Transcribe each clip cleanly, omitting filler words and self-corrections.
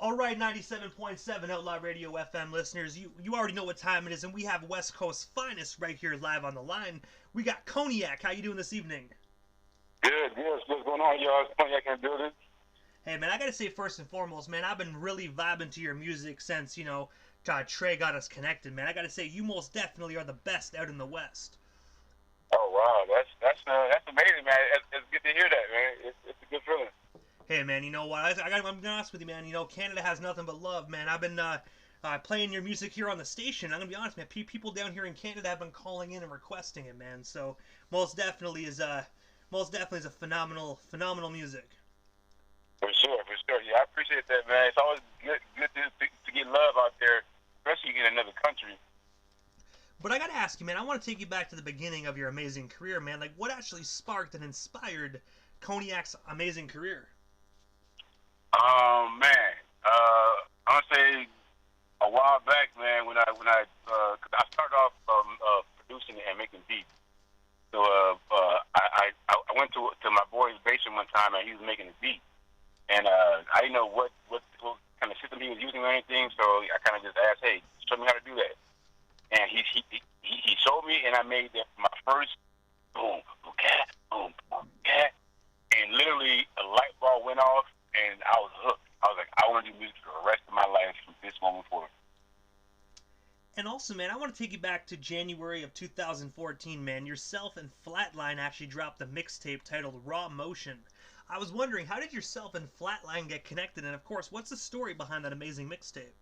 All right, 97.7 Outlaw Radio FM listeners, you already know what time it is, and we have West Coast's finest right here live on the line. We got Kogniak. How you doing this evening? Good, good. What's going on, y'all? It's Kogniak in the building. Hey, man, I gotta say first and foremost, man, I've been really vibing to your music since, Trey got us connected, man. I gotta say, you most definitely are the best out in the West. Oh wow, that's amazing, man. It's good to hear that, man. It's a good feeling. Hey, man, you know what? I'm gonna be honest with you, man. Canada has nothing but love, man. I've been playing your music here on the station. I'm gonna be honest, man. People down here in Canada have been calling in and requesting it, man. So most definitely is a phenomenal music. For sure. Yeah, I appreciate that, man. It's always good to get love out there, especially in another country. But I gotta ask you, man. I want to take you back to the beginning of your amazing career, man. Like, what actually sparked and inspired Kogniak's amazing career? Man, I want to say a while back, man, when I started off producing and making beats. So I went to my boy's basement one time and he was making a beat, and I didn't know what kind of system he was using or anything. So I kind of just asked, hey, show me how to do that. And he showed me, and I made my first boom, cat, boom, cat, and literally a light bulb went off, and I was hooked. I was like, I want to do music for the rest of my life from this moment forward. And also, man, I want to take you back to January of 2014, man. Yourself and Flatline actually dropped a mixtape titled Raw Motion. I was wondering, how did yourself and Flatline get connected? And, of course, what's the story behind that amazing mixtape?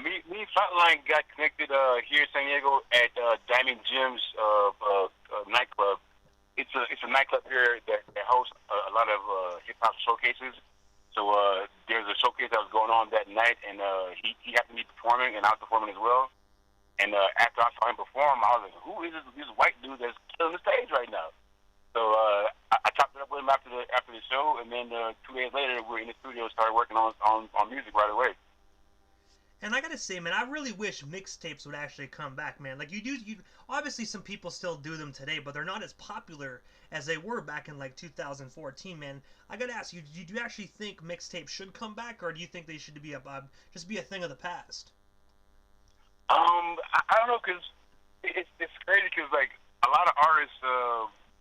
Me and Flatline got connected here in San Diego at Diamond Jim's nightclub. It's a nightclub here that hosts a lot of hip hop showcases. So there's a showcase that was going on that night, and he happened to be performing, and I was performing as well. And after I saw him perform, I was like, "Who is this white dude that's killing the stage right now?" So I chopped it up with him after the show, and then 2 days later, we were in the studio, started working on music right away. And I gotta say, man, I really wish mixtapes would actually come back, man. Like, obviously some people still do them today, but they're not as popular as they were back in, 2014, man. I gotta ask you, do you actually think mixtapes should come back, or do you think they should be just be a thing of the past? I don't know, because it's crazy, because, a lot of artists,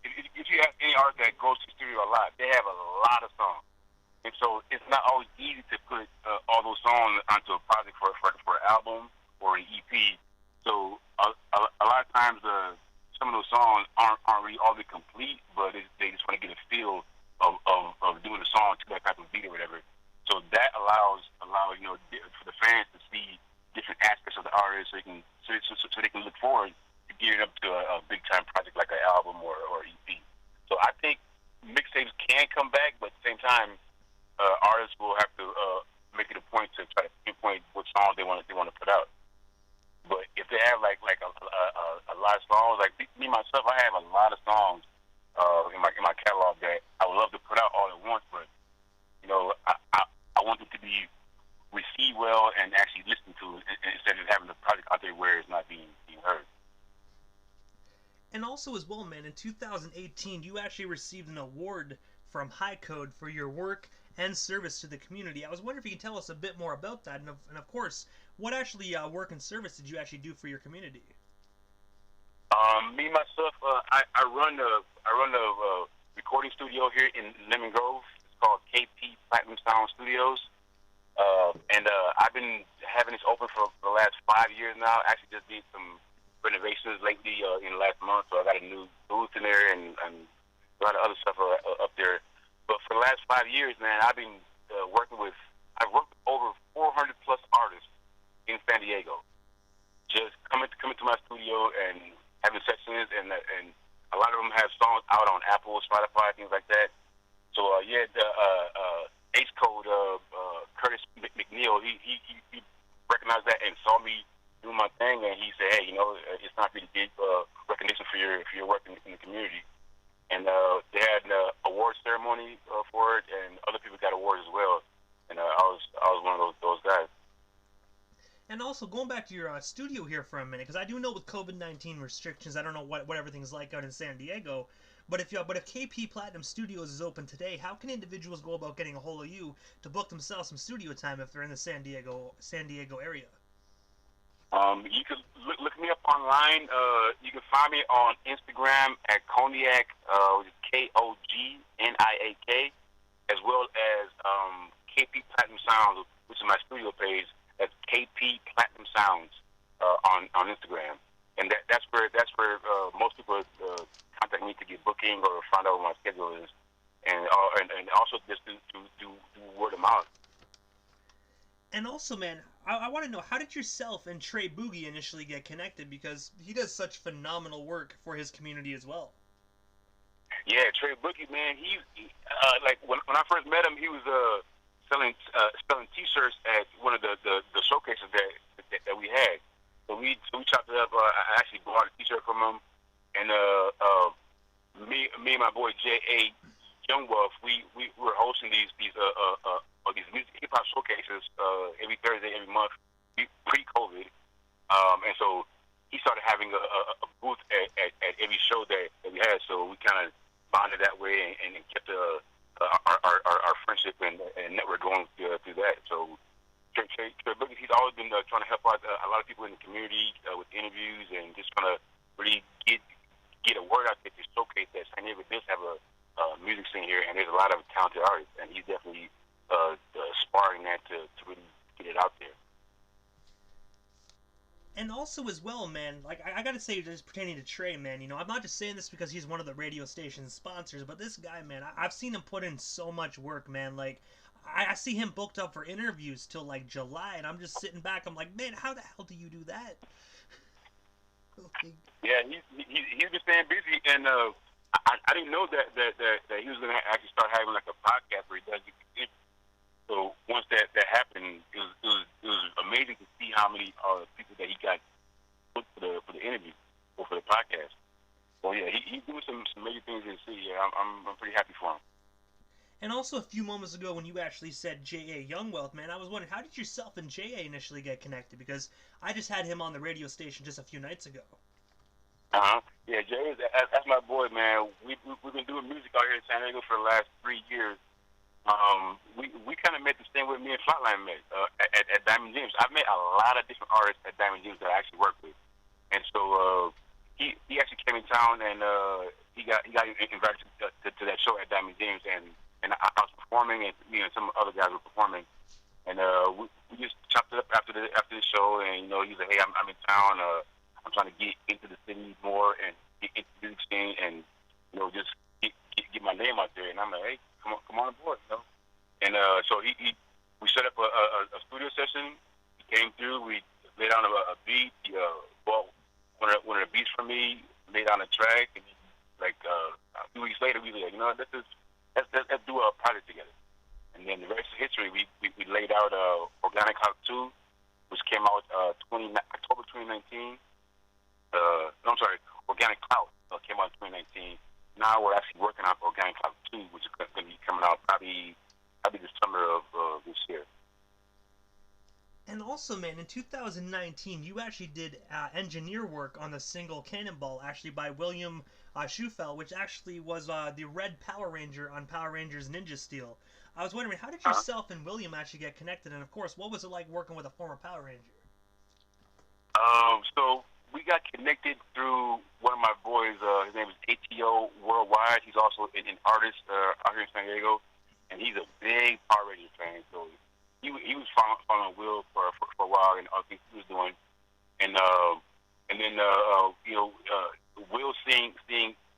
if you have any artist that goes to the studio a lot, they have a lot of songs. And so it's not always easy to put all those songs onto a project for an album or an EP. So a lot of times some of those songs aren't really all the complete, but they just want to get a feel of doing a song to that type of beat or whatever. So that allows for the fans to see different aspects of the artist, so they can look forward to gearing up to a big time project like an album or EP. So I think mixtapes can come back, but at the same time, artists will have to make it a point to try to pinpoint what songs they want to put out. But if they have like a lot of songs, like me myself, I have a lot of songs in my catalog that I would love to put out all at once. But I want it to be received well and actually listened to, instead of having a project out there where it's not being heard. And also as well, man, in 2018, you actually received an award from High Code for your work and service to the community. I was wondering if you could tell us a bit more about that, and of course, what actually work and service did you actually do for your community? Me myself, I run a recording studio here in Lemon Grove. It's called KP Platinum Sound Studios, and I've been having this open for the last 5 years now. I actually just did some renovations lately in the last month, so I got a new booth in there and a lot of other stuff up there. But for the last 5 years, man, I've worked with over 400 plus artists in San Diego. Just coming to my studio and having sessions, and a lot of them have songs out on Apple, Spotify, things like that. So H Code, Curtis McNeil, he recognized that and saw me doing my thing, and he said, hey, it's time for you to get recognition for your work in the community. And they had an award ceremony for it, and other people got awards as well. And I was one of those guys. And also, going back to your studio here for a minute, because I do know with COVID-19 restrictions, I don't know what everything's like out in San Diego, But if KP Platinum Studios is open today, how can individuals go about getting a hold of you to book themselves some studio time if they're in the San Diego area? You can look me up online. You can find me on Instagram at Kogniak, which is Kogniak, as well as KP Platinum Sounds, which is my studio page. That's KP Platinum Sounds on Instagram, and that's where most people contact me to get booking or find out what my schedule is, and also just do word of mouth. And also, man, I want to know, how did yourself and Trey Boogie initially get connected? Because he does such phenomenal work for his community as well. Yeah, Trey Boogie, man, he like when I first met him, he was selling T-shirts at one of the showcases that we had. So we chopped it up. I actually bought a T-shirt from him, and me and my boy J.A. Youngwolf, we were hosting these music hip hop showcases every Thursday, every month, pre-COVID, and so he started having a booth at every show that we had. So we kind of bonded that way and kept our friendship and network going through that. So Trey Boogie, he's always been trying to help out a lot of people in the community with interviews and just trying to really get a word out there to showcase that San Diego does have a music scene here, and there's a lot of talented artists, and he's definitely sparring that to really get it out there. And also as well, man, like I gotta say, just pertaining to Trey, man, I'm not just saying this because he's one of the radio station's sponsors, but this guy, man, I've seen him put in so much work, man. Like I see him booked up for interviews till like July, and I'm just sitting back. I'm like, man, how the hell do you do that? Yeah, he's been staying busy, and I didn't know that he was gonna actually start having like a podcast where he does interviews. So once that happened, it was amazing to see how many people that he got booked for the interview or for the podcast. So yeah, he's doing some major things in the city. Yeah, I'm pretty happy for him. And also a few moments ago when you actually said J.A. Youngwealth, man, I was wondering, how did yourself and J.A. initially get connected? Because I just had him on the radio station just a few nights ago. Yeah, J.A. That's my boy, man. We've been doing music out here in San Diego for the last 3 years. We kind of met the same way me and Flatline met at Diamond James. I've met a lot of different artists at Diamond James that I actually work with, and so he actually came in town and he got invited to that show at Diamond James, and I was performing, and me and some other guys were performing, and we just chopped it up after the show, and he's like, hey, I'm in town, I'm trying to get into the city more and get into the music scene, and just get my name out there, and I'm like, hey, come on board, And so we set up a studio session. He came through. We laid down a beat. He bought one of the beats from me, laid down a track, and like a few weeks later, we were like, let's do a project together. And then the rest of history. We laid out Organic Cloud 2, which came out October 2019. I'm sorry, Organic Cloud came out in 2019. Now we're actually working on Organic Cloud 2, which is going to be coming out probably the summer of this year. And also, man, in 2019, you actually did engineer work on the single Cannonball, actually by William Schufel, which actually was the Red Power Ranger on Power Rangers Ninja Steel. I was wondering, how did yourself and William actually get connected? And, of course, what was it like working with a former Power Ranger? So we got connected through one of my boys. His name is ATO Worldwide. He's also an artist out here in San Diego, and he's a big Power Ranger fan. So he was following Will for a while and other things he was doing, and then Will seeing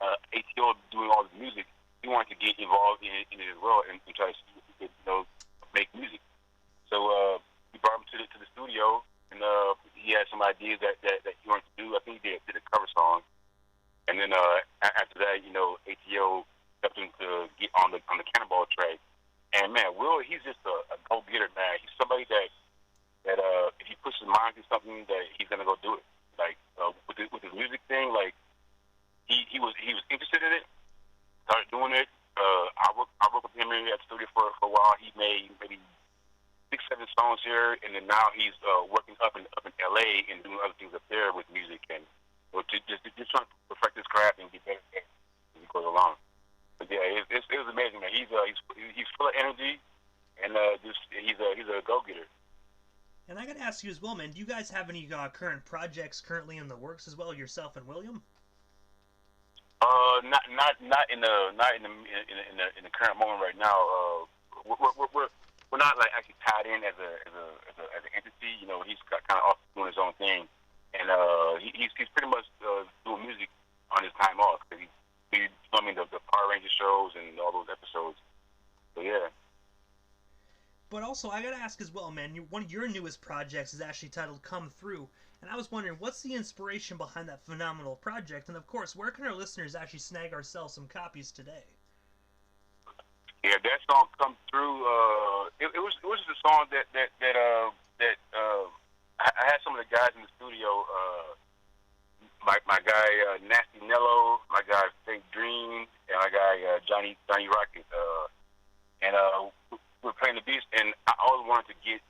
ATO doing all this music, he wanted to get involved in it as well and try to see if he could make music. So we brought him to the studio, and he had some ideas that he wanted to do. I think he did a cover song, and then after that, ATO helped him to get on the Cannonball track. And man, Will, he's just a go-getter, man. He's somebody that if he puts his mind to something, that he's gonna go do it. Like with his music thing, like he was interested in it, started doing it. I worked with him in the studio for a while. He made maybe 6-7 songs here, and then now he's working up in LA and doing other things up there with music, and just trying to perfect his craft and get better. goes along. But yeah, it was amazing, man. He's full of energy, and he's a go-getter. And I gotta ask you as well, man. Do you guys have any current projects currently in the works as well, yourself and William? Not in the current moment right now. We're not like actually tied in as an entity. You know, he's kind of off doing his own thing, and he's pretty much doing music on his time off because he's filming the Power Ranger shows and all those episodes. So yeah. But also, I gotta ask as well, man. One of your newest projects is actually titled "Come Through," and I was wondering, what's the inspiration behind that phenomenal project? And of course, where can our listeners actually snag ourselves some copies today? Yeah, that song "Come Through." It was just a song that I had some of the guys in the studio. My guy Nasty Nello, my guy Fake Dream, and my guy Johnny Rocket, and we were playing the beats, and I always wanted to get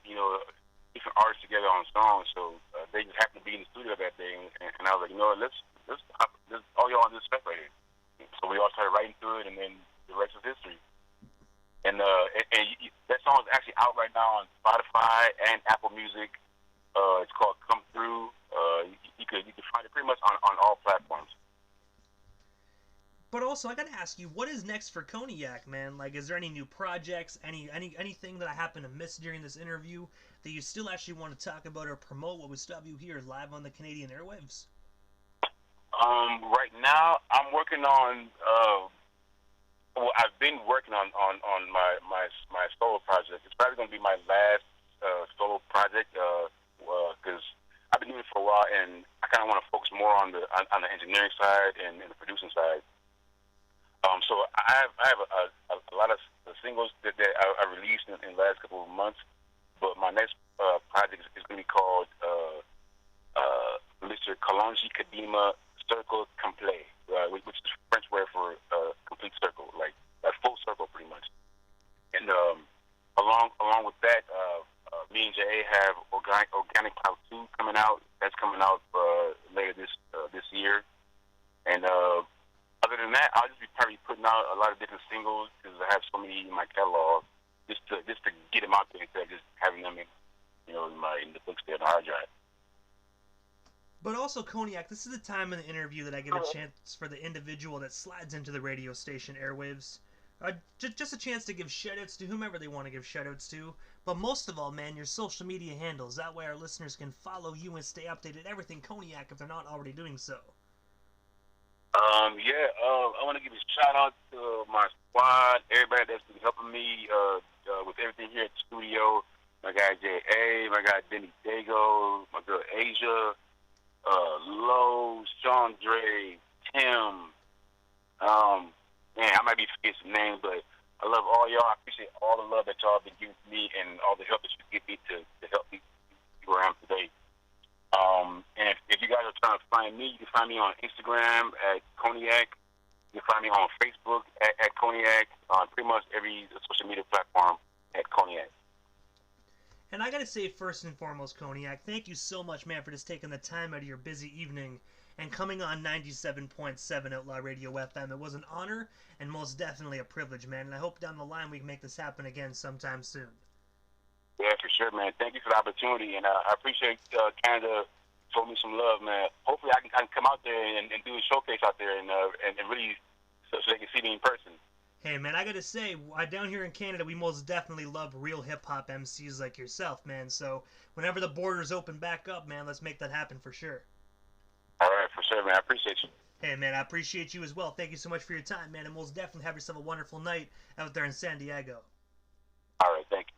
different artists together on songs. So they just happened to be in the studio that day, and I was like, let's all y'all on this stuff right here. So we all started writing through it, and then the rest is history. And that song is actually out right now on Spotify and Apple Music. It's called "Come Through." You can find it pretty much on all platforms. But also, I gotta ask you, what is next for Kogniak, man? Like, is there any new projects, anything that I happen to miss during this interview that you still actually want to talk about or promote? What we still have you here live on the Canadian airwaves? Right now, I'm working on. Well, I've been working on my solo project. It's probably going to be my last solo project because I've been doing it for a while, and I kind of want to focus more on the engineering side and the producing side. So I have a lot of singles that I released in the last couple of months, but my next project is going to be called Mr. Kalonji Kadima Circle Complet, which is French word for complete circle, like a full circle, pretty much. And along with that, me and Jay have Organic Cloud 2 coming out. That's coming out later this year. And other than that, I'll just be probably putting out a lot of different singles because I have so many in my catalog, just to get them out there instead of just having them in the books there on the hard drive. But also, Kogniak, this is the time in the interview that I get a chance for the individual that slides into the radio station airwaves. Just a chance to give shoutouts to whomever they want to give shoutouts to. But most of all, man, your social media handles. That way our listeners can follow you and stay updated everything Kogniak if they're not already doing so. I want to give a shout out to my squad, everybody that's been helping me with everything here at the studio. My guy J.A., my guy Denny Dago, my girl Asia, Lowe, Sean Dre, Tim. Man, I might be forgetting some names, but I love all y'all. I appreciate all the love that y'all have been giving to me and all the help that you give me to help me where I am today. And if you guys are trying to find me, you can find me on Instagram at Kogniak. You can find me on Facebook at Kogniak, on pretty much every social media platform at Kogniak. And I gotta say, first and foremost, Kogniak, thank you so much, man, for just taking the time out of your busy evening and coming on 97.7 Outlaw Radio FM. It was an honor and most definitely a privilege, man. And I hope down the line we can make this happen again sometime soon. Yeah, for sure, man. Thank you for the opportunity, and I appreciate Canada showing me some love, man. Hopefully I can come out there and do a showcase out there and really so they can see me in person. Hey, man, I gotta say, down here in Canada, we most definitely love real hip-hop MCs like yourself, man. So whenever the borders open back up, man, let's make that happen for sure. All right, for sure, man. I appreciate you. Hey, man, I appreciate you as well. Thank you so much for your time, man, and most definitely have yourself a wonderful night out there in San Diego. All right, thank you.